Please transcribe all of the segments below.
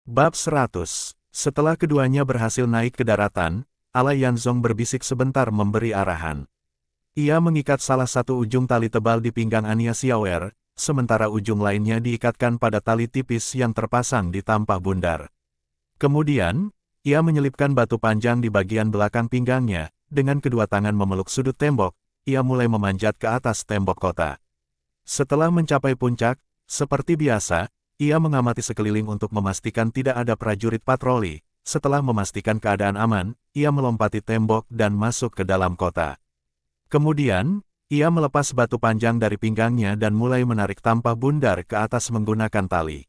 Bab 100. Setelah keduanya berhasil naik ke daratan, Alayanzong berbisik sebentar memberi arahan. Ia mengikat salah satu ujung tali tebal di pinggang Anya Xiaoer, sementara ujung lainnya diikatkan pada tali tipis yang terpasang di tampah bundar. Kemudian, ia menyelipkan batu panjang di bagian belakang pinggangnya, dengan kedua tangan memeluk sudut tembok, ia mulai memanjat ke atas tembok kota. Setelah mencapai puncak, seperti biasa, ia mengamati sekeliling untuk memastikan tidak ada prajurit patroli. Setelah memastikan keadaan aman, ia melompati tembok dan masuk ke dalam kota. Kemudian, ia melepas batu panjang dari pinggangnya dan mulai menarik tampah bundar ke atas menggunakan tali.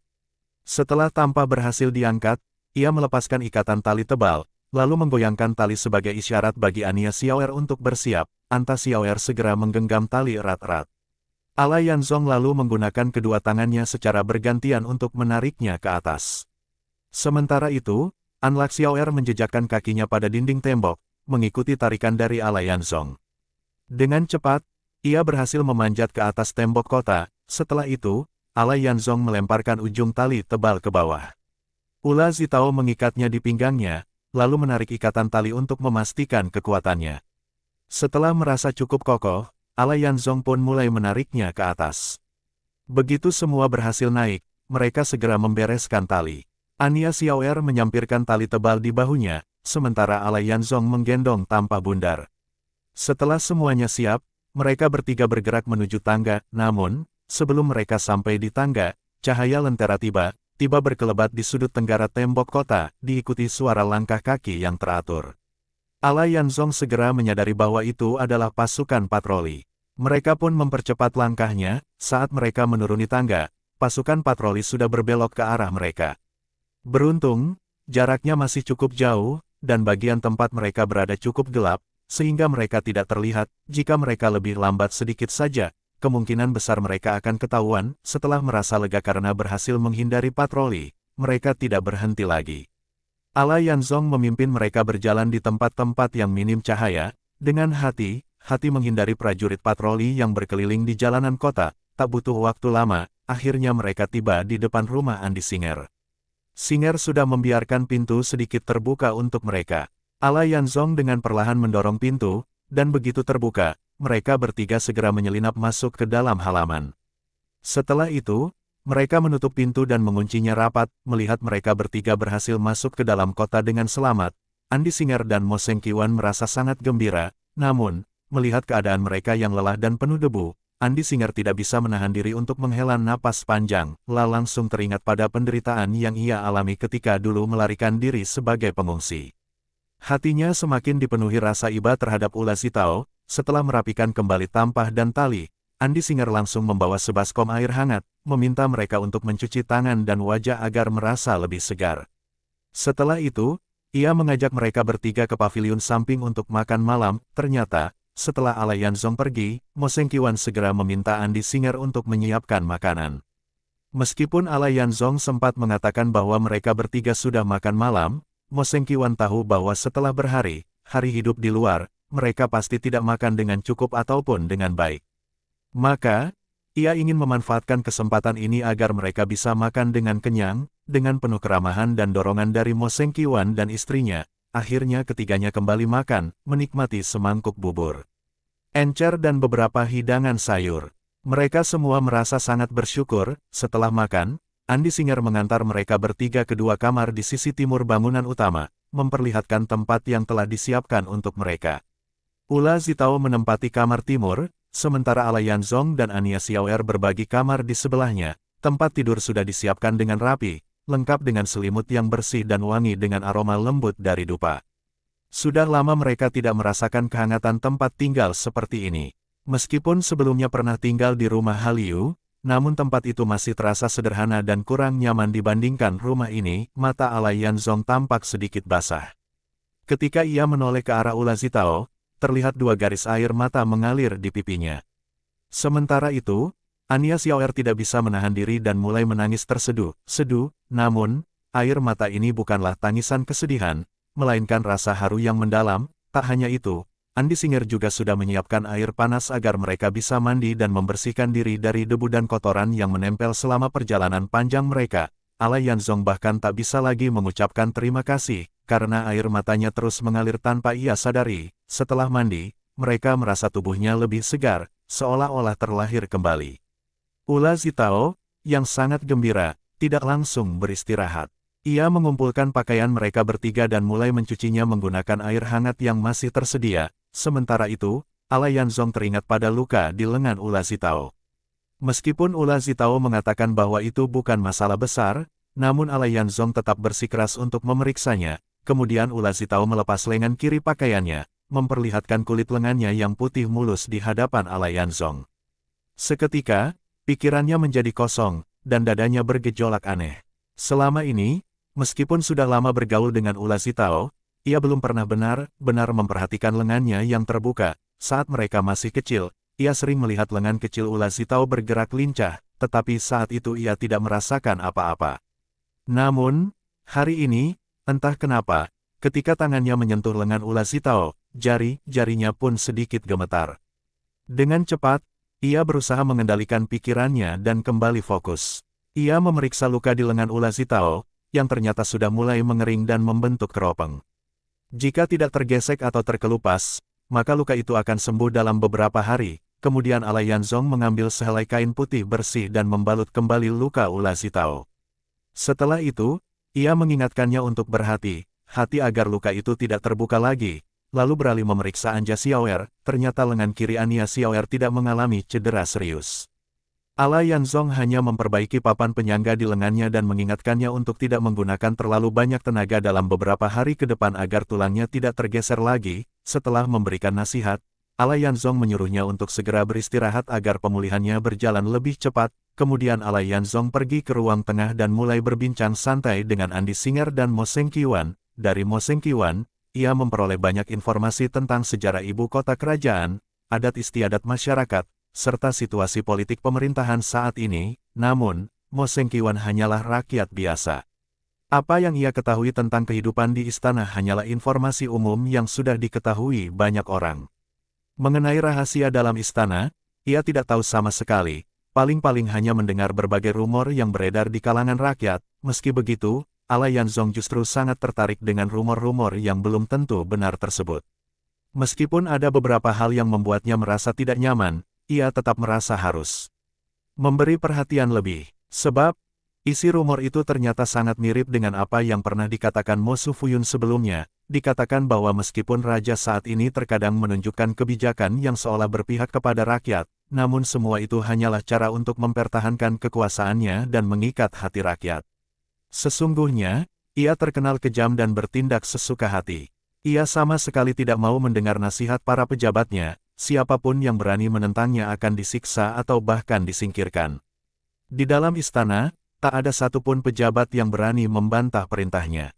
Setelah tampah berhasil diangkat, ia melepaskan ikatan tali tebal, lalu menggoyangkan tali sebagai isyarat bagi Anya Xiaoer untuk bersiap. Anta Xiaoer segera menggenggam tali erat-erat. Alayanzong lalu menggunakan kedua tangannya secara bergantian untuk menariknya ke atas. Sementara itu, Anlak Xiaoer menjejakkan kakinya pada dinding tembok, mengikuti tarikan dari Alayanzong. Dengan cepat, ia berhasil memanjat ke atas tembok kota. Setelah itu, Alayanzong melemparkan ujung tali tebal ke bawah. Ula Zitao mengikatnya di pinggangnya, lalu menarik ikatan tali untuk memastikan kekuatannya. Setelah merasa cukup kokoh, Alayanzong pun mulai menariknya ke atas. Begitu semua berhasil naik, mereka segera membereskan tali. Anya Xiaoer menyampirkan tali tebal di bahunya, sementara Alayanzong menggendong tampah bundar. Setelah semuanya siap, mereka bertiga bergerak menuju tangga, namun, sebelum mereka sampai di tangga, cahaya lentera tiba berkelebat di sudut tenggara tembok kota, diikuti suara langkah kaki yang teratur. Alayanzong segera menyadari bahwa itu adalah pasukan patroli. Mereka pun mempercepat langkahnya. Saat mereka menuruni tangga, pasukan patroli sudah berbelok ke arah mereka. Beruntung, jaraknya masih cukup jauh, dan bagian tempat mereka berada cukup gelap, sehingga mereka tidak terlihat. Jika mereka lebih lambat sedikit saja, kemungkinan besar mereka akan ketahuan. Setelah merasa lega karena berhasil menghindari patroli, mereka tidak berhenti lagi. Alayanzong memimpin mereka berjalan di tempat-tempat yang minim cahaya, dengan hati menghindari prajurit patroli yang berkeliling di jalanan kota. Tak butuh waktu lama, akhirnya mereka tiba di depan rumah Andi Singer. Singer sudah membiarkan pintu sedikit terbuka untuk mereka. Alayanzong dengan perlahan mendorong pintu, dan begitu terbuka, mereka bertiga segera menyelinap masuk ke dalam halaman. Setelah itu, mereka menutup pintu dan menguncinya rapat. Melihat mereka bertiga berhasil masuk ke dalam kota dengan selamat, Andi Singer dan Mo Sengqiwan merasa sangat gembira. Namun, melihat keadaan mereka yang lelah dan penuh debu, Andi Singer tidak bisa menahan diri untuk menghela napas panjang. Langsung teringat pada penderitaan yang ia alami ketika dulu melarikan diri sebagai pengungsi. Hatinya semakin dipenuhi rasa iba terhadap Ula Zitao. Setelah merapikan kembali tampah dan tali, Andi Singer langsung membawa sebaskom air hangat, meminta mereka untuk mencuci tangan dan wajah agar merasa lebih segar. Setelah itu, ia mengajak mereka bertiga ke paviliun samping untuk makan malam. Ternyata, setelah Alayanzong pergi, Mo Sengqiwan segera meminta Andi Singer untuk menyiapkan makanan. Meskipun Alayanzong sempat mengatakan bahwa mereka bertiga sudah makan malam, Mo Sengqiwan tahu bahwa setelah berhari-hari hidup di luar, mereka pasti tidak makan dengan cukup ataupun dengan baik. Maka, ia ingin memanfaatkan kesempatan ini agar mereka bisa makan dengan kenyang. Dengan penuh keramahan dan dorongan dari Mo Sengqiwan dan istrinya, akhirnya ketiganya kembali makan, menikmati semangkuk bubur, encer dan beberapa hidangan sayur. Mereka semua merasa sangat bersyukur. Setelah makan, Andi Singer mengantar mereka bertiga ke dua kamar di sisi timur bangunan utama, memperlihatkan tempat yang telah disiapkan untuk mereka. Ula Zitao menempati kamar timur, sementara Alayanzong dan Anya Xiaoer berbagi kamar di sebelahnya. Tempat tidur sudah disiapkan dengan rapi, lengkap dengan selimut yang bersih dan wangi dengan aroma lembut dari dupa. Sudah lama mereka tidak merasakan kehangatan tempat tinggal seperti ini. Meskipun sebelumnya pernah tinggal di rumah Hallyu, namun tempat itu masih terasa sederhana dan kurang nyaman dibandingkan rumah ini. Mata Alayanzong tampak sedikit basah. Ketika ia menoleh ke arah Ula Zitao, terlihat dua garis air mata mengalir di pipinya. Sementara itu, Anya Xiaoer tidak bisa menahan diri dan mulai menangis terseduh-seduh. Namun, air mata ini bukanlah tangisan kesedihan, melainkan rasa haru yang mendalam. Tak hanya itu, Andi Singer juga sudah menyiapkan air panas agar mereka bisa mandi dan membersihkan diri dari debu dan kotoran yang menempel selama perjalanan panjang mereka. Ala Yanzong bahkan tak bisa lagi mengucapkan terima kasih, karena air matanya terus mengalir tanpa ia sadari. Setelah mandi, mereka merasa tubuhnya lebih segar, seolah-olah terlahir kembali. Ula Zitao, yang sangat gembira, tidak langsung beristirahat. Ia mengumpulkan pakaian mereka bertiga dan mulai mencucinya menggunakan air hangat yang masih tersedia. Sementara itu, Ala Yanzong teringat pada luka di lengan Ula Zitao. Meskipun Ula Zitao mengatakan bahwa itu bukan masalah besar, namun Ala Yanzong tetap bersikeras untuk memeriksanya. Kemudian Ula Zitao melepas lengan kiri pakaiannya, memperlihatkan kulit lengannya yang putih mulus di hadapan Ala Yanzong. Seketika, pikirannya menjadi kosong, dan dadanya bergejolak aneh. Selama ini, meskipun sudah lama bergaul dengan Ula Zitao, ia belum pernah benar-benar memperhatikan lengannya yang terbuka. Saat mereka masih kecil, ia sering melihat lengan kecil Ula Zitao bergerak lincah, tetapi saat itu ia tidak merasakan apa-apa. Namun, hari ini, entah kenapa, ketika tangannya menyentuh lengan Ula Zitao, jari-jarinya pun sedikit gemetar. Dengan cepat, ia berusaha mengendalikan pikirannya dan kembali fokus. Ia memeriksa luka di lengan Ula Zitao, yang ternyata sudah mulai mengering dan membentuk keropeng. Jika tidak tergesek atau terkelupas, maka luka itu akan sembuh dalam beberapa hari. Kemudian Ala Yanzong mengambil sehelai kain putih bersih dan membalut kembali luka Ula Zitao. Setelah itu, ia mengingatkannya untuk berhati-hati agar luka itu tidak terbuka lagi, lalu beralih memeriksa Anja Xiaoer. Ternyata lengan kiri Anya Xiaoer tidak mengalami cedera serius. Ala Yanzong hanya memperbaiki papan penyangga di lengannya dan mengingatkannya untuk tidak menggunakan terlalu banyak tenaga dalam beberapa hari ke depan agar tulangnya tidak tergeser lagi. Setelah memberikan nasihat, Ala Yanzong menyuruhnya untuk segera beristirahat agar pemulihannya berjalan lebih cepat. Kemudian Ala Yanzong pergi ke ruang tengah dan mulai berbincang santai dengan Andi Singer dan Mo Sengqiwan. Dari Mo Sengqiwan, ia memperoleh banyak informasi tentang sejarah ibu kota kerajaan, adat istiadat masyarakat, serta situasi politik pemerintahan saat ini. Namun, Mo Sengqiwan hanyalah rakyat biasa. Apa yang ia ketahui tentang kehidupan di istana hanyalah informasi umum yang sudah diketahui banyak orang. Mengenai rahasia dalam istana, ia tidak tahu sama sekali, paling-paling hanya mendengar berbagai rumor yang beredar di kalangan rakyat. Meski begitu, Ala Yanzong justru sangat tertarik dengan rumor-rumor yang belum tentu benar tersebut. Meskipun ada beberapa hal yang membuatnya merasa tidak nyaman, ia tetap merasa harus memberi perhatian lebih. Sebab, isi rumor itu ternyata sangat mirip dengan apa yang pernah dikatakan Mo Sufuyun sebelumnya. Dikatakan bahwa meskipun raja saat ini terkadang menunjukkan kebijakan yang seolah berpihak kepada rakyat, namun semua itu hanyalah cara untuk mempertahankan kekuasaannya dan mengikat hati rakyat. Sesungguhnya, ia terkenal kejam dan bertindak sesuka hati. Ia sama sekali tidak mau mendengar nasihat para pejabatnya. Siapapun yang berani menentangnya akan disiksa atau bahkan disingkirkan. Di dalam istana, tak ada satupun pejabat yang berani membantah perintahnya.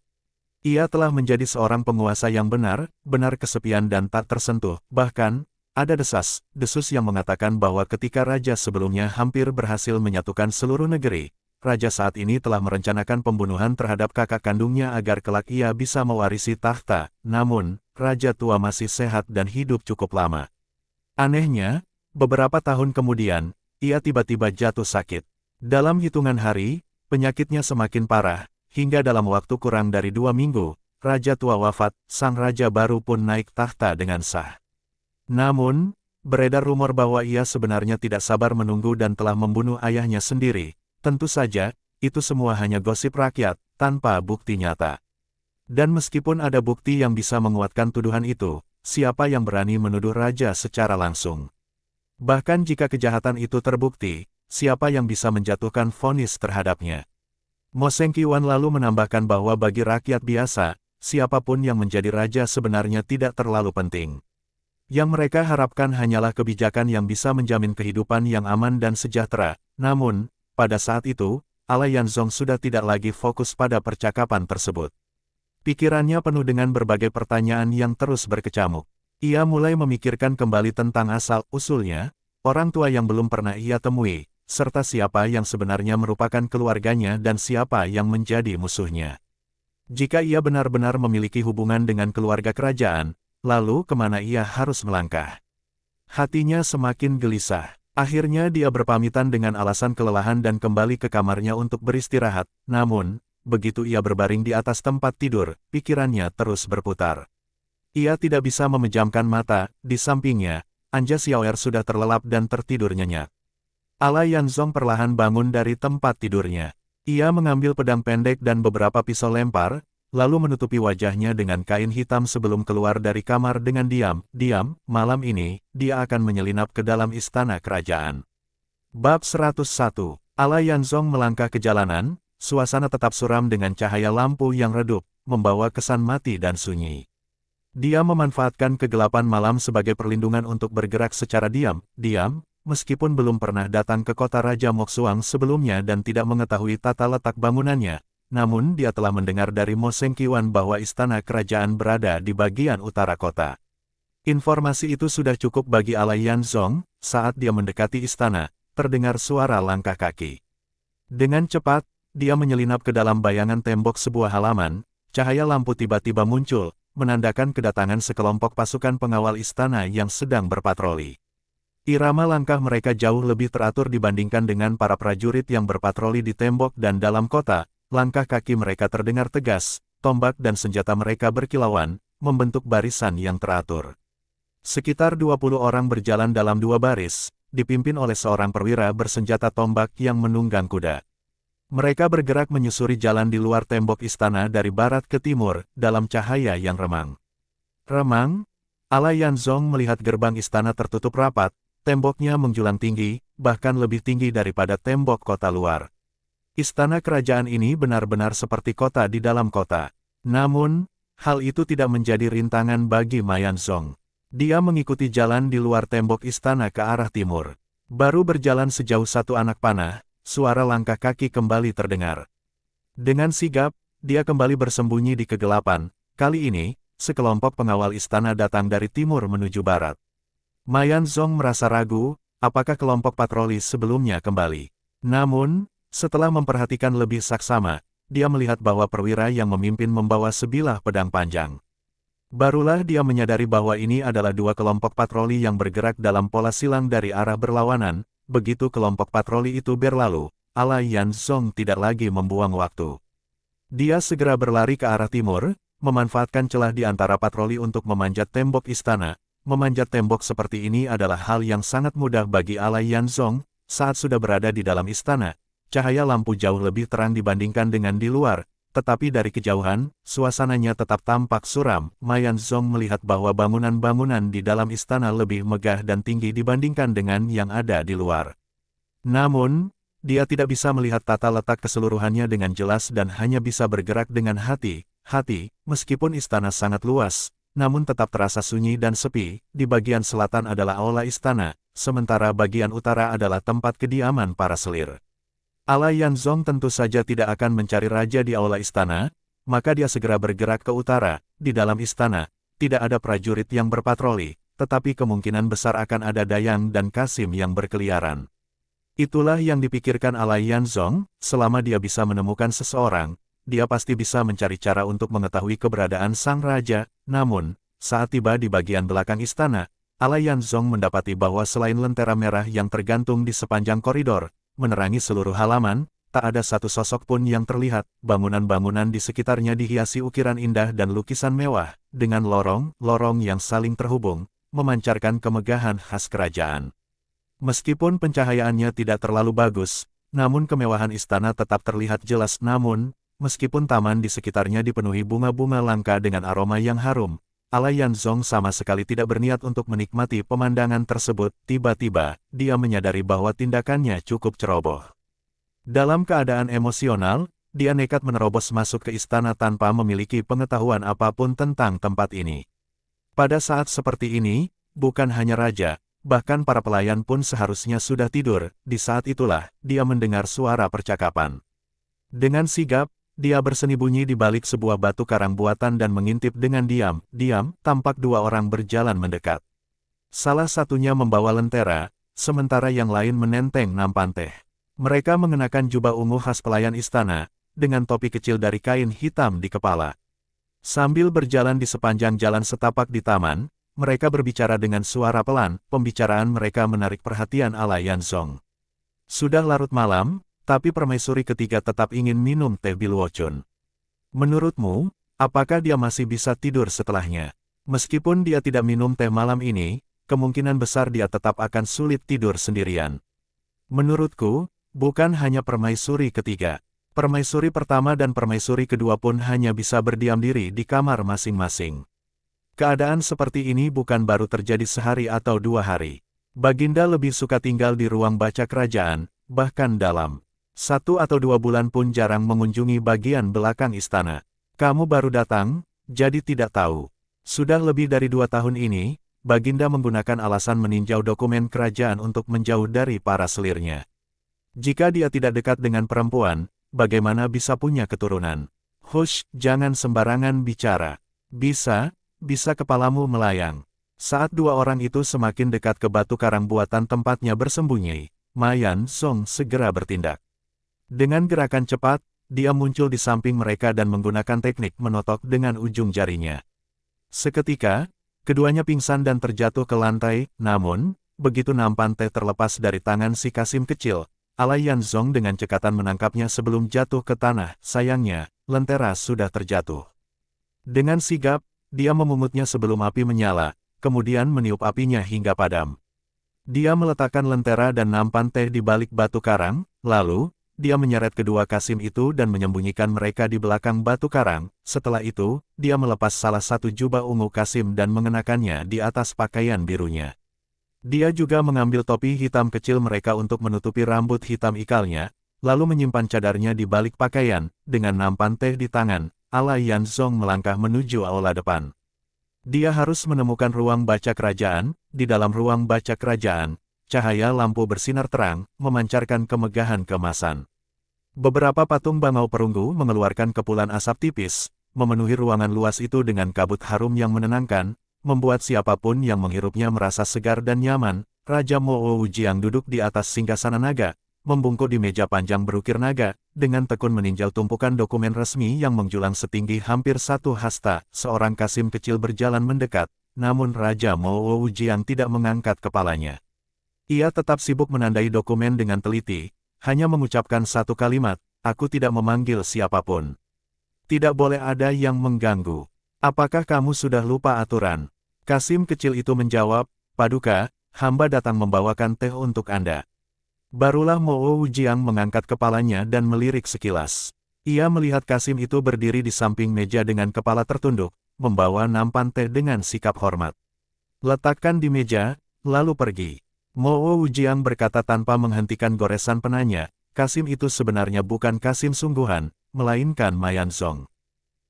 Ia telah menjadi seorang penguasa yang benar-benar kesepian dan tak tersentuh. Bahkan, ada desas-desus yang mengatakan bahwa ketika raja sebelumnya hampir berhasil menyatukan seluruh negeri, raja saat ini telah merencanakan pembunuhan terhadap kakak kandungnya agar kelak ia bisa mewarisi tahta. Namun, raja tua masih sehat dan hidup cukup lama. Anehnya, beberapa tahun kemudian, ia tiba-tiba jatuh sakit. Dalam hitungan hari, penyakitnya semakin parah, hingga dalam waktu kurang dari 2 minggu, raja tua wafat, sang raja baru pun naik tahta dengan sah. Namun, beredar rumor bahwa ia sebenarnya tidak sabar menunggu dan telah membunuh ayahnya sendiri. Tentu saja, itu semua hanya gosip rakyat, tanpa bukti nyata. Dan meskipun ada bukti yang bisa menguatkan tuduhan itu, siapa yang berani menuduh raja secara langsung? Bahkan jika kejahatan itu terbukti, siapa yang bisa menjatuhkan vonis terhadapnya? Mo Sengqiwan lalu menambahkan bahwa bagi rakyat biasa, siapapun yang menjadi raja sebenarnya tidak terlalu penting. Yang mereka harapkan hanyalah kebijakan yang bisa menjamin kehidupan yang aman dan sejahtera. Namun, pada saat itu, Ala Yanzong sudah tidak lagi fokus pada percakapan tersebut. Pikirannya penuh dengan berbagai pertanyaan yang terus berkecamuk. Ia mulai memikirkan kembali tentang asal-usulnya, orang tua yang belum pernah ia temui, serta siapa yang sebenarnya merupakan keluarganya dan siapa yang menjadi musuhnya. Jika ia benar-benar memiliki hubungan dengan keluarga kerajaan, lalu kemana ia harus melangkah? Hatinya semakin gelisah. Akhirnya dia berpamitan dengan alasan kelelahan dan kembali ke kamarnya untuk beristirahat, namun, begitu ia berbaring di atas tempat tidur, pikirannya terus berputar. Ia tidak bisa memejamkan mata, di sampingnya, Anja Xiaoer sudah terlelap dan tertidur nyenyak. Ala Yanzong perlahan bangun dari tempat tidurnya. Ia mengambil pedang pendek dan beberapa pisau lempar, lalu menutupi wajahnya dengan kain hitam sebelum keluar dari kamar dengan diam, malam ini, dia akan menyelinap ke dalam istana kerajaan. Bab 101. Ala Yanzong melangkah ke jalanan, suasana tetap suram dengan cahaya lampu yang redup, membawa kesan mati dan sunyi. Dia memanfaatkan kegelapan malam sebagai perlindungan untuk bergerak secara diam, meskipun belum pernah datang ke kota Raja Moxuang sebelumnya dan tidak mengetahui tata letak bangunannya. Namun dia telah mendengar dari Mo Sengqiwan bahwa istana kerajaan berada di bagian utara kota. Informasi itu sudah cukup bagi Ala Yanzong. Saat dia mendekati istana, terdengar suara langkah kaki. Dengan cepat, dia menyelinap ke dalam bayangan tembok sebuah halaman. Cahaya lampu tiba-tiba muncul, menandakan kedatangan sekelompok pasukan pengawal istana yang sedang berpatroli. Irama langkah mereka jauh lebih teratur dibandingkan dengan para prajurit yang berpatroli di tembok dan dalam kota. Langkah kaki mereka terdengar tegas, tombak dan senjata mereka berkilauan, membentuk barisan yang teratur. Sekitar 20 orang berjalan dalam dua baris, dipimpin oleh seorang perwira bersenjata tombak yang menunggang kuda. Mereka bergerak menyusuri jalan di luar tembok istana dari barat ke timur, dalam cahaya yang remang. Ala Yanzong melihat gerbang istana tertutup rapat, temboknya menjulang tinggi, bahkan lebih tinggi daripada tembok kota luar. Istana kerajaan ini benar-benar seperti kota di dalam kota. Namun, hal itu tidak menjadi rintangan bagi Ma Yanzong. Dia mengikuti jalan di luar tembok istana ke arah timur. Baru berjalan sejauh satu anak panah, suara langkah kaki kembali terdengar. Dengan sigap, dia kembali bersembunyi di kegelapan. Kali ini, sekelompok pengawal istana datang dari timur menuju barat. Ma Yanzong merasa ragu, apakah kelompok patroli sebelumnya kembali. Namun, setelah memperhatikan lebih saksama, dia melihat bahwa perwira yang memimpin membawa sebilah pedang panjang. Barulah dia menyadari bahwa ini adalah dua kelompok patroli yang bergerak dalam pola silang dari arah berlawanan. Begitu kelompok patroli itu berlalu, Ala Yanzong tidak lagi membuang waktu. Dia segera berlari ke arah timur, memanfaatkan celah di antara patroli untuk memanjat tembok istana. Memanjat tembok seperti ini adalah hal yang sangat mudah bagi Ala Yanzong. Saat sudah berada di dalam istana, cahaya lampu jauh lebih terang dibandingkan dengan di luar, tetapi dari kejauhan, suasananya tetap tampak suram. Ma Yanzong melihat bahwa bangunan-bangunan di dalam istana lebih megah dan tinggi dibandingkan dengan yang ada di luar. Namun, dia tidak bisa melihat tata letak keseluruhannya dengan jelas dan hanya bisa bergerak dengan hati-hati. Meskipun istana sangat luas, namun tetap terasa sunyi dan sepi. Di bagian selatan adalah aula istana, sementara bagian utara adalah tempat kediaman para selir. Ala Yanzong tentu saja tidak akan mencari raja di aula istana, maka dia segera bergerak ke utara. Di dalam istana, tidak ada prajurit yang berpatroli, tetapi kemungkinan besar akan ada Dayang dan Kasim yang berkeliaran. Itulah yang dipikirkan Ala Yanzong. Selama dia bisa menemukan seseorang, dia pasti bisa mencari cara untuk mengetahui keberadaan sang raja. Namun, saat tiba di bagian belakang istana, Ala Yanzong mendapati bahwa selain lentera merah yang tergantung di sepanjang koridor, menerangi seluruh halaman, tak ada satu sosok pun yang terlihat. Bangunan-bangunan di sekitarnya dihiasi ukiran indah dan lukisan mewah, dengan lorong-lorong yang saling terhubung, memancarkan kemegahan khas kerajaan. Meskipun pencahayaannya tidak terlalu bagus, namun kemewahan istana tetap terlihat jelas. Namun, meskipun taman di sekitarnya dipenuhi bunga-bunga langka dengan aroma yang harum, Ala Yanzong sama sekali tidak berniat untuk menikmati pemandangan tersebut. Tiba-tiba, dia menyadari bahwa tindakannya cukup ceroboh. Dalam keadaan emosional, dia nekat menerobos masuk ke istana tanpa memiliki pengetahuan apapun tentang tempat ini. Pada saat seperti ini, bukan hanya raja, bahkan para pelayan pun seharusnya sudah tidur. Di saat itulah, dia mendengar suara percakapan. Dengan sigap, dia bersembunyi di balik sebuah batu karang buatan dan mengintip dengan diam. Tampak dua orang berjalan mendekat. Salah satunya membawa lentera, sementara yang lain menenteng nampan teh. Mereka mengenakan jubah ungu khas pelayan istana, dengan topi kecil dari kain hitam di kepala. Sambil berjalan di sepanjang jalan setapak di taman, mereka berbicara dengan suara pelan, pembicaraan mereka menarik perhatian ala Yanzong. Sudah larut malam, tapi permaisuri ketiga tetap ingin minum teh Bilwocun. Menurutmu, apakah dia masih bisa tidur setelahnya? Meskipun dia tidak minum teh malam ini, kemungkinan besar dia tetap akan sulit tidur sendirian. Menurutku, bukan hanya permaisuri ketiga. Permaisuri pertama dan permaisuri kedua pun hanya bisa berdiam diri di kamar masing-masing. Keadaan seperti ini bukan baru terjadi sehari atau 2 hari. Baginda lebih suka tinggal di ruang baca kerajaan, bahkan dalam 1 atau 2 bulan pun jarang mengunjungi bagian belakang istana. Kamu baru datang, jadi tidak tahu. Sudah lebih dari 2 tahun ini, Baginda menggunakan alasan meninjau dokumen kerajaan untuk menjauh dari para selirnya. Jika dia tidak dekat dengan perempuan, bagaimana bisa punya keturunan? Hush, jangan sembarangan bicara. Bisa kepalamu melayang. Saat 2 orang itu semakin dekat ke batu karang buatan tempatnya bersembunyi, Ma Yanzong segera bertindak. Dengan gerakan cepat, dia muncul di samping mereka dan menggunakan teknik menotok dengan ujung jarinya. Seketika, keduanya pingsan dan terjatuh ke lantai, namun, begitu nampan teh terlepas dari tangan si Kasim kecil, ala Yanzong dengan cekatan menangkapnya sebelum jatuh ke tanah. Sayangnya, lentera sudah terjatuh. Dengan sigap, dia memungutnya sebelum api menyala, kemudian meniup apinya hingga padam. Dia meletakkan lentera dan nampan teh di balik batu karang, lalu, dia menyeret kedua Kasim itu dan menyembunyikan mereka di belakang batu karang. Setelah itu, dia melepas salah satu jubah ungu Kasim dan mengenakannya di atas pakaian birunya. Dia juga mengambil topi hitam kecil mereka untuk menutupi rambut hitam ikalnya, lalu menyimpan cadarnya di balik pakaian, dengan nampan teh di tangan. Ala Yanzong melangkah menuju aula depan. Dia harus menemukan ruang baca kerajaan. Di dalam ruang baca kerajaan, cahaya lampu bersinar terang, memancarkan kemegahan keemasan. Beberapa patung bangau perunggu mengeluarkan kepulan asap tipis, memenuhi ruangan luas itu dengan kabut harum yang menenangkan, membuat siapapun yang menghirupnya merasa segar dan nyaman. Raja Mo Wujiang duduk di atas singgasana naga, membungkuk di meja panjang berukir naga, dengan tekun meninjau tumpukan dokumen resmi yang menjulang setinggi hampir 1 hasta. Seorang Kasim kecil berjalan mendekat, namun Raja Mo Wujiang tidak mengangkat kepalanya. Ia tetap sibuk menandai dokumen dengan teliti, hanya mengucapkan satu kalimat, "Aku tidak memanggil siapapun. Tidak boleh ada yang mengganggu. Apakah kamu sudah lupa aturan?" Kasim kecil itu menjawab, "Paduka, hamba datang membawakan teh untuk Anda." Barulah Mo Wujiang mengangkat kepalanya dan melirik sekilas. Ia melihat Kasim itu berdiri di samping meja dengan kepala tertunduk, membawa nampan teh dengan sikap hormat. "Letakkan di meja, lalu pergi." Mo Wujiang berkata tanpa menghentikan goresan penanya. Kasim itu sebenarnya bukan Kasim sungguhan, melainkan Ma Yanzong.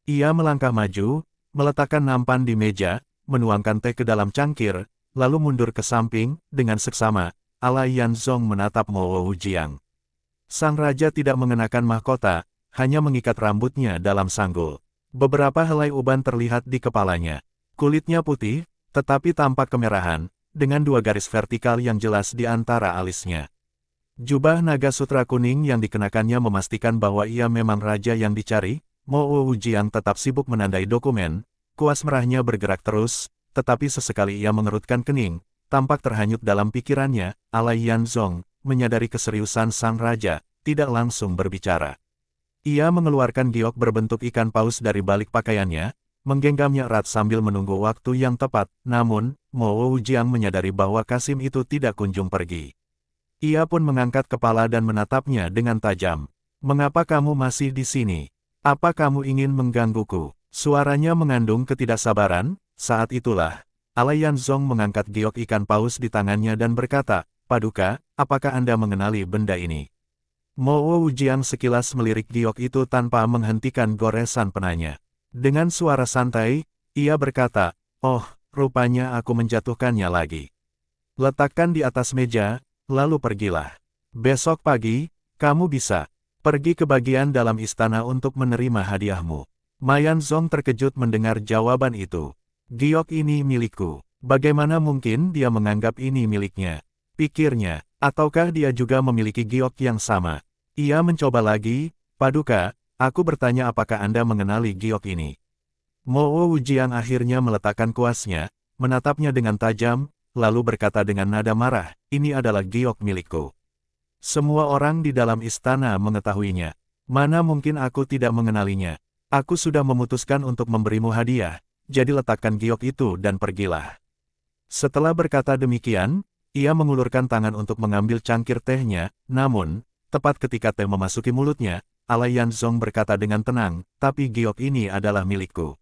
Ia melangkah maju, meletakkan nampan di meja, menuangkan teh ke dalam cangkir, lalu mundur ke samping. Dengan seksama, ala Yanzong menatap Mo Wujiang. Sang raja tidak mengenakan mahkota, hanya mengikat rambutnya dalam sanggul. Beberapa helai uban terlihat di kepalanya. Kulitnya putih, tetapi tampak kemerahan, dengan 2 garis vertikal yang jelas di antara alisnya. Jubah naga sutra kuning yang dikenakannya memastikan bahwa ia memang raja yang dicari. Mo Wujiang tetap sibuk menandai dokumen, kuas merahnya bergerak terus, tetapi sesekali ia mengerutkan kening. Tampak terhanyut dalam pikirannya. Ala Yanzong, menyadari keseriusan sang raja, tidak langsung berbicara. Ia mengeluarkan giok berbentuk ikan paus dari balik pakaiannya, menggenggamnya erat sambil menunggu waktu yang tepat. Namun, Mo Wujiang menyadari bahwa Kasim itu tidak kunjung pergi. Ia pun mengangkat kepala dan menatapnya dengan tajam. "Mengapa kamu masih di sini? Apa kamu ingin menggangguku?" Suaranya mengandung ketidaksabaran. Saat itulah, ala Yanzong mengangkat giok ikan paus di tangannya dan berkata, "Paduka, apakah Anda mengenali benda ini?" Mo Wujiang sekilas melirik giok itu tanpa menghentikan goresan penanya. Dengan suara santai, ia berkata, "Oh, rupanya aku menjatuhkannya lagi. Letakkan di atas meja, lalu pergilah. Besok pagi, kamu bisa pergi ke bagian dalam istana untuk menerima hadiahmu." Ma Yanzong terkejut mendengar jawaban itu. "Giok ini milikku. Bagaimana mungkin dia menganggap ini miliknya?" pikirnya. Ataukah dia juga memiliki giok yang sama? Ia mencoba lagi, "Paduka, aku bertanya apakah Anda mengenali giok ini?" Mo Wujiang akhirnya meletakkan kuasnya, menatapnya dengan tajam, lalu berkata dengan nada marah, "Ini adalah giok milikku. Semua orang di dalam istana mengetahuinya. Mana mungkin aku tidak mengenalinya? Aku sudah memutuskan untuk memberimu hadiah, jadi letakkan giok itu dan pergilah." Setelah berkata demikian, ia mengulurkan tangan untuk mengambil cangkir tehnya, namun, tepat ketika teh memasuki mulutnya, Alai Yanzong berkata dengan tenang, "Tapi giok ini adalah milikku."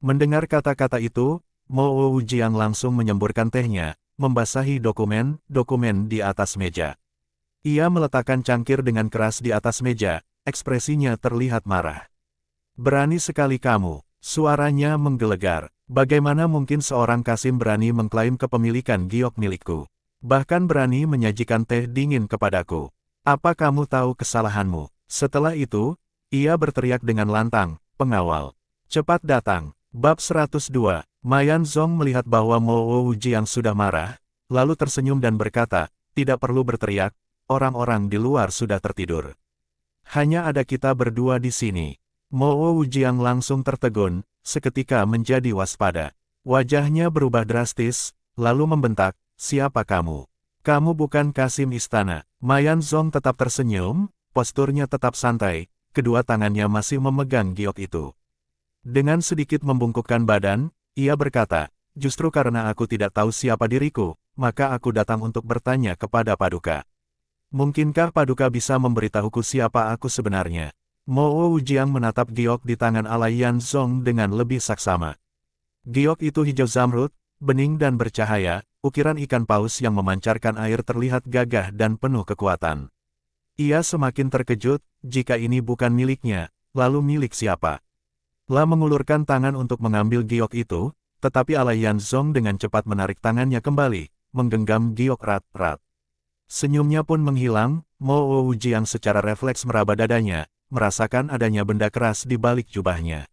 Mendengar kata-kata itu, Mo Wujiang langsung menyemburkan tehnya, membasahi dokumen di atas meja. Ia meletakkan cangkir dengan keras di atas meja, ekspresinya terlihat marah. "Berani sekali kamu," suaranya menggelegar. "Bagaimana mungkin seorang Kasim berani mengklaim kepemilikan giok milikku? Bahkan berani menyajikan teh dingin kepadaku. Apa kamu tahu kesalahanmu?" Setelah itu, ia berteriak dengan lantang, "Pengawal, cepat datang." Bab 102, Ma Yanzong melihat bahwa Mo Wujiang sudah marah, lalu tersenyum dan berkata, "Tidak perlu berteriak, orang-orang di luar sudah tertidur. Hanya ada kita berdua di sini." Mo Wujiang langsung tertegun, seketika menjadi waspada. Wajahnya berubah drastis, lalu membentak, "Siapa kamu? Kamu bukan Kasim istana." Ma Yanzong tetap tersenyum, posturnya tetap santai, kedua tangannya masih memegang giok itu. Dengan sedikit membungkukkan badan, ia berkata, "Justru karena aku tidak tahu siapa diriku, maka aku datang untuk bertanya kepada Paduka. Mungkinkah Paduka bisa memberitahuku siapa aku sebenarnya?" Mo Wujiang menatap giok di tangan Alai Yanzong dengan lebih saksama. Giok itu hijau zamrud, bening dan bercahaya, ukiran ikan paus yang memancarkan air terlihat gagah dan penuh kekuatan. Ia semakin terkejut, jika ini bukan miliknya, lalu milik siapa? La mengulurkan tangan untuk mengambil giok itu, tetapi Alai Yanzong dengan cepat menarik tangannya kembali, menggenggam giok erat-erat. Senyumnya pun menghilang, Mo Wujiang secara refleks meraba dadanya, merasakan adanya benda keras di balik jubahnya.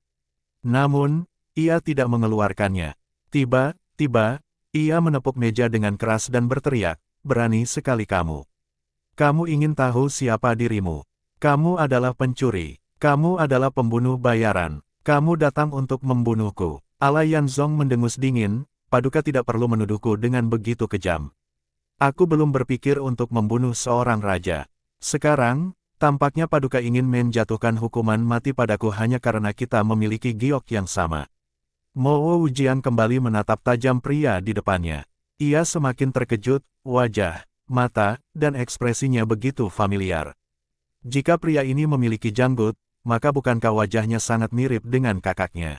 Namun, ia tidak mengeluarkannya. Tiba-tiba, ia menepuk meja dengan keras dan berteriak, "Berani sekali kamu. Kamu ingin tahu siapa dirimu? Kamu adalah pencuri. Kamu adalah pembunuh bayaran. Kamu datang untuk membunuhku." Alai Yanzong mendengus dingin, "Paduka tidak perlu menuduhku dengan begitu kejam. Aku belum berpikir untuk membunuh seorang raja. Sekarang, tampaknya Paduka ingin menjatuhkan hukuman mati padaku hanya karena kita memiliki giok yang sama." Mo Wujiang kembali menatap tajam pria di depannya. Ia semakin terkejut, wajah, mata, dan ekspresinya begitu familiar. Jika pria ini memiliki janggut, maka bukankah wajahnya sangat mirip dengan kakaknya?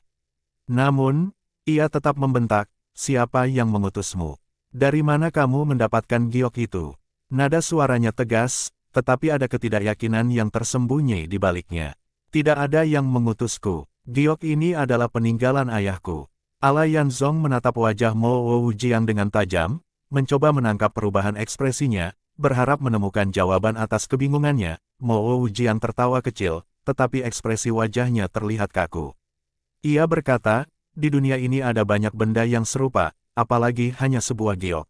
Namun, ia tetap membentak, "Siapa yang mengutusmu? Dari mana kamu mendapatkan giok itu?" Nada suaranya tegas, tetapi ada ketidakyakinan yang tersembunyi di baliknya. "Tidak ada yang mengutusku. Giok ini adalah peninggalan ayahku." Alai Yanzong menatap wajah Mo Wujiang dengan tajam, mencoba menangkap perubahan ekspresinya, berharap menemukan jawaban atas kebingungannya. Mo Wujiang tertawa kecil, tetapi ekspresi wajahnya terlihat kaku. Ia berkata, "Di dunia ini ada banyak benda yang serupa, apalagi hanya sebuah giok.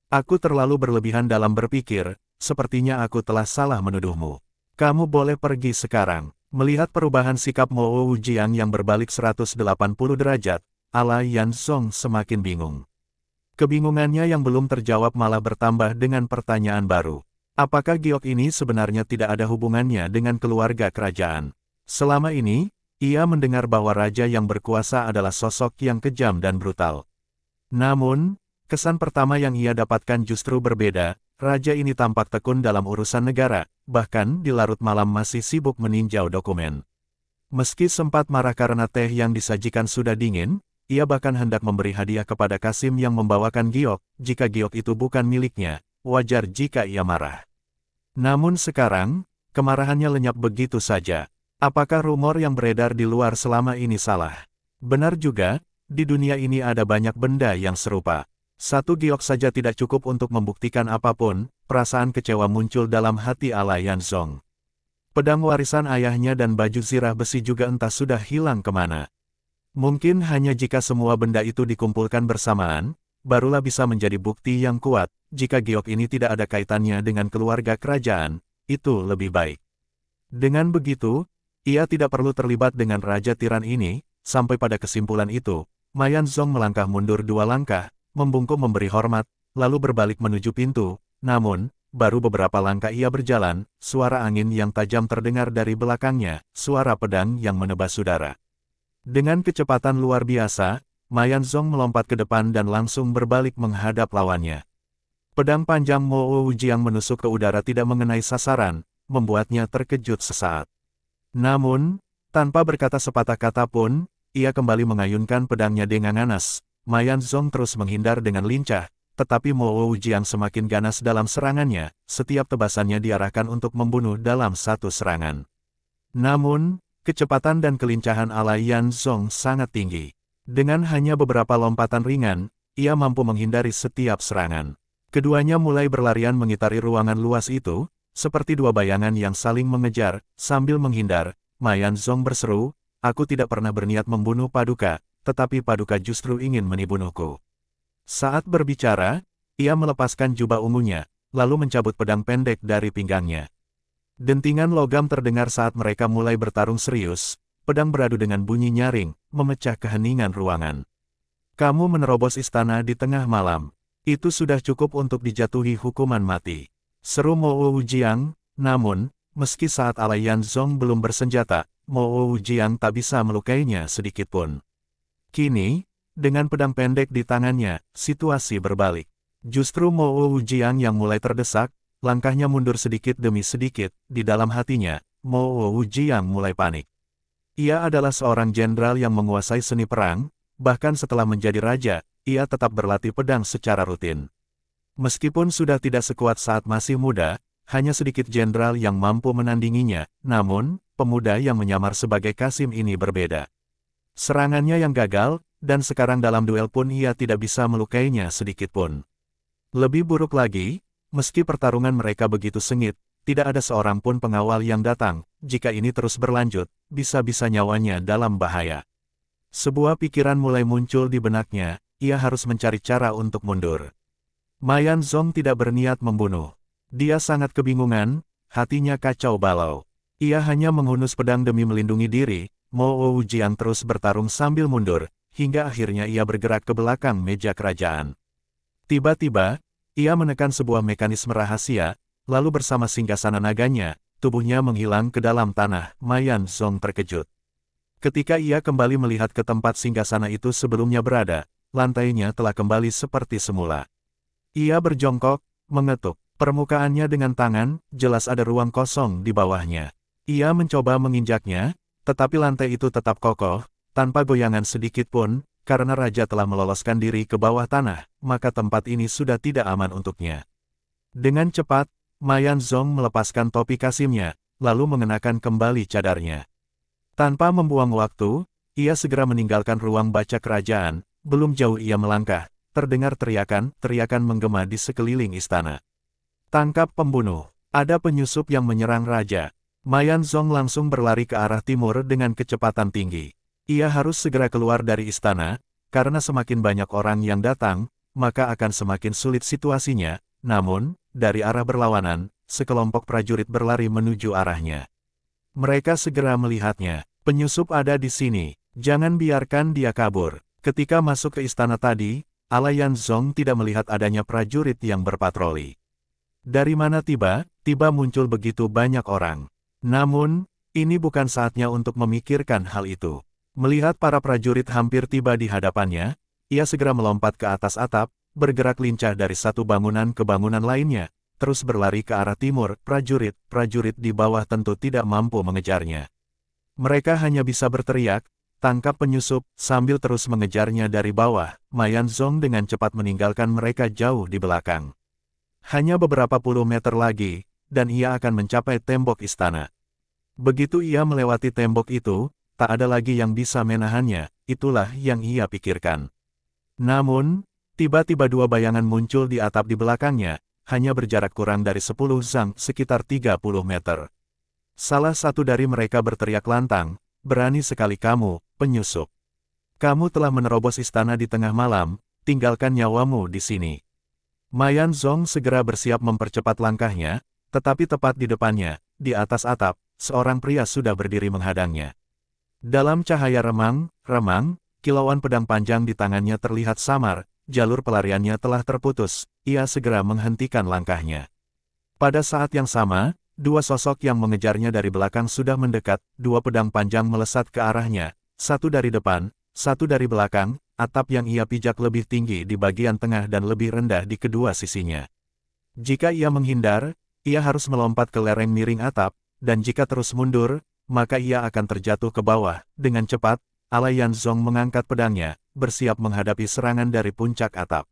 Aku terlalu berlebihan dalam berpikir, sepertinya aku telah salah menuduhmu. Kamu boleh pergi sekarang." Melihat perubahan sikap Mo Wujiang yang berbalik 180 derajat, Alai Yanzong semakin bingung. Kebingungannya yang belum terjawab malah bertambah dengan pertanyaan baru. Apakah giok ini sebenarnya tidak ada hubungannya dengan keluarga kerajaan? Selama ini, ia mendengar bahwa raja yang berkuasa adalah sosok yang kejam dan brutal. Namun, kesan pertama yang ia dapatkan justru berbeda. Raja ini tampak tekun dalam urusan negara, bahkan di larut malam masih sibuk meninjau dokumen. Meski sempat marah karena teh yang disajikan sudah dingin, ia bahkan hendak memberi hadiah kepada Kasim yang membawakan giok. Jika giok itu bukan miliknya, wajar jika ia marah. Namun sekarang, kemarahannya lenyap begitu saja. Apakah rumor yang beredar di luar selama ini salah? Benar juga, di dunia ini ada banyak benda yang serupa. Satu giok saja tidak cukup untuk membuktikan apapun. Perasaan kecewa muncul dalam hati Alai Yanzong. Pedang warisan ayahnya dan baju zirah besi juga entah sudah hilang kemana. Mungkin hanya jika semua benda itu dikumpulkan bersamaan, barulah bisa menjadi bukti yang kuat. Jika giok ini tidak ada kaitannya dengan keluarga kerajaan, itu lebih baik. Dengan begitu, ia tidak perlu terlibat dengan raja tiran ini. Sampai pada kesimpulan itu, Ma Yanzong melangkah mundur 2 langkah, membungkuk memberi hormat, lalu berbalik menuju pintu. Namun, baru beberapa langkah ia berjalan, suara angin yang tajam terdengar dari belakangnya, suara pedang yang menebas udara. Dengan kecepatan luar biasa, Ma Yanzong melompat ke depan dan langsung berbalik menghadap lawannya. Pedang panjang Mo Wujiang menusuk ke udara tidak mengenai sasaran, membuatnya terkejut sesaat. Namun, tanpa berkata sepatah kata pun, ia kembali mengayunkan pedangnya dengan ganas. Ma Yanzong terus menghindar dengan lincah, tetapi Mo Wujiang semakin ganas dalam serangannya, setiap tebasannya diarahkan untuk membunuh dalam satu serangan. Namun, kecepatan dan kelincahan ala Yanzong sangat tinggi. Dengan hanya beberapa lompatan ringan, ia mampu menghindari setiap serangan. Keduanya mulai berlarian mengitari ruangan luas itu, seperti dua bayangan yang saling mengejar. Sambil menghindar, Ma Yanzong berseru, "Aku tidak pernah berniat membunuh Paduka, tetapi Paduka justru ingin menibunuhku." Saat berbicara, ia melepaskan jubah ungunya, lalu mencabut pedang pendek dari pinggangnya. Dentingan logam terdengar saat mereka mulai bertarung serius, pedang beradu dengan bunyi nyaring, memecah keheningan ruangan. "Kamu menerobos istana di tengah malam. Itu sudah cukup untuk dijatuhi hukuman mati," seru Mo Wujiang. Namun, meski saat ala Yanzong belum bersenjata, Mo Wujiang tak bisa melukainya sedikitpun. Kini, dengan pedang pendek di tangannya, situasi berbalik. Justru Mo Wujiang yang mulai terdesak, langkahnya mundur sedikit demi sedikit. Di dalam hatinya, Mo Wujiang mulai panik. Ia adalah seorang jenderal yang menguasai seni perang, bahkan setelah menjadi raja, ia tetap berlatih pedang secara rutin. Meskipun sudah tidak sekuat saat masih muda, hanya sedikit jenderal yang mampu menandinginya, namun, pemuda yang menyamar sebagai Kasim ini berbeda. Serangannya yang gagal, dan sekarang dalam duel pun ia tidak bisa melukainya sedikitpun. Lebih buruk lagi, meski pertarungan mereka begitu sengit, tidak ada seorang pun pengawal yang datang. Jika ini terus berlanjut, bisa-bisa nyawanya dalam bahaya. Sebuah pikiran mulai muncul di benaknya, ia harus mencari cara untuk mundur. Ma Yanzong tidak berniat membunuh. Dia sangat kebingungan, hatinya kacau balau. Ia hanya menghunus pedang demi melindungi diri. Mo Wujiang terus bertarung sambil mundur, hingga akhirnya ia bergerak ke belakang meja kerajaan. Tiba-tiba, ia menekan sebuah mekanisme rahasia, lalu bersama singgasana naganya, tubuhnya menghilang ke dalam tanah. Ma Yanzong terkejut. Ketika ia kembali melihat ke tempat singgasana itu sebelumnya berada, lantainya telah kembali seperti semula. Ia berjongkok, mengetuk permukaannya dengan tangan, jelas ada ruang kosong di bawahnya. Ia mencoba menginjaknya, tetapi lantai itu tetap kokoh, tanpa goyangan sedikit pun, karena raja telah meloloskan diri ke bawah tanah, maka tempat ini sudah tidak aman untuknya. Dengan cepat, Ma Yanzong melepaskan topi Kasimnya, lalu mengenakan kembali cadarnya. Tanpa membuang waktu, ia segera meninggalkan ruang baca kerajaan. Belum jauh ia melangkah, terdengar teriakan menggema di sekeliling istana. "Tangkap pembunuh! Ada penyusup yang menyerang raja!" Ma Yanzong langsung berlari ke arah timur dengan kecepatan tinggi. Ia harus segera keluar dari istana, karena semakin banyak orang yang datang, maka akan semakin sulit situasinya. Namun, dari arah berlawanan, sekelompok prajurit berlari menuju arahnya. Mereka segera melihatnya. "Penyusup ada di sini, jangan biarkan dia kabur." Ketika masuk ke istana tadi, ala Yanzong tidak melihat adanya prajurit yang berpatroli. Dari mana tiba-tiba muncul begitu banyak orang. Namun, ini bukan saatnya untuk memikirkan hal itu. Melihat para prajurit hampir tiba di hadapannya, ia segera melompat ke atas atap, bergerak lincah dari satu bangunan ke bangunan lainnya, terus berlari ke arah timur. Prajurit di bawah tentu tidak mampu mengejarnya. Mereka hanya bisa berteriak, "Tangkap penyusup!" sambil terus mengejarnya dari bawah. Ma Yanzong dengan cepat meninggalkan mereka jauh di belakang. Hanya beberapa puluh meter lagi, dan ia akan mencapai tembok istana. Begitu ia melewati tembok itu, tak ada lagi yang bisa menahannya, itulah yang ia pikirkan. Namun, tiba-tiba dua bayangan muncul di atap di belakangnya, hanya berjarak kurang dari 10 zang, sekitar 30 meter. Salah satu dari mereka berteriak lantang, "Berani sekali kamu, penyusup. Kamu telah menerobos istana di tengah malam, tinggalkan nyawamu di sini." Ma Yanzong segera bersiap mempercepat langkahnya, tetapi tepat di depannya, di atas atap, seorang pria sudah berdiri menghadangnya. Dalam cahaya remang, kilauan pedang panjang di tangannya terlihat samar, jalur pelariannya telah terputus, ia segera menghentikan langkahnya. Pada saat yang sama, dua sosok yang mengejarnya dari belakang sudah mendekat, dua pedang panjang melesat ke arahnya, satu dari depan, satu dari belakang, atap yang ia pijak lebih tinggi di bagian tengah dan lebih rendah di kedua sisinya. Jika ia menghindar, ia harus melompat ke lereng miring atap, dan jika terus mundur, maka ia akan terjatuh ke bawah. Dengan cepat, Alai Yanzong mengangkat pedangnya, bersiap menghadapi serangan dari puncak atap.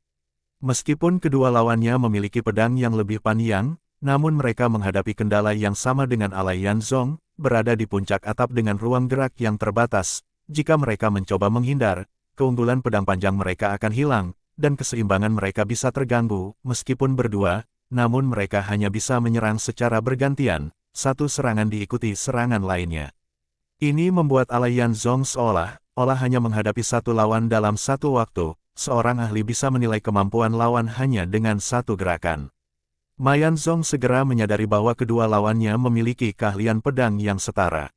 Meskipun kedua lawannya memiliki pedang yang lebih panjang, namun mereka menghadapi kendala yang sama dengan Alai Yanzong, berada di puncak atap dengan ruang gerak yang terbatas. Jika mereka mencoba menghindar, keunggulan pedang panjang mereka akan hilang, dan keseimbangan mereka bisa terganggu, meskipun berdua, namun mereka hanya bisa menyerang secara bergantian, satu serangan diikuti serangan lainnya. Ini membuat Alai Yanzong seolah-olah hanya menghadapi satu lawan dalam satu waktu, seorang ahli bisa menilai kemampuan lawan hanya dengan satu gerakan. Ma Yanzong segera menyadari bahwa kedua lawannya memiliki keahlian pedang yang setara.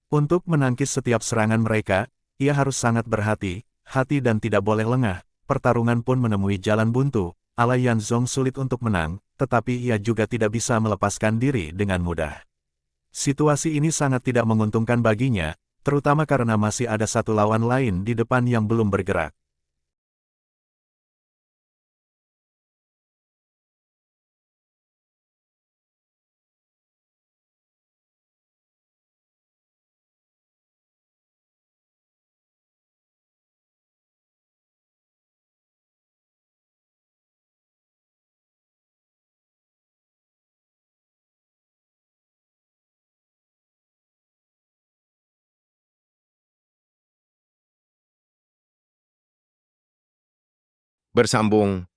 Untuk menangkis setiap serangan mereka, ia harus sangat berhati-hati dan tidak boleh lengah. Pertarungan pun menemui jalan buntu. Alai Yanzong sulit untuk menang, tetapi ia juga tidak bisa melepaskan diri dengan mudah. Situasi ini sangat tidak menguntungkan baginya, terutama karena masih ada satu lawan lain di depan yang belum bergerak. Bersambung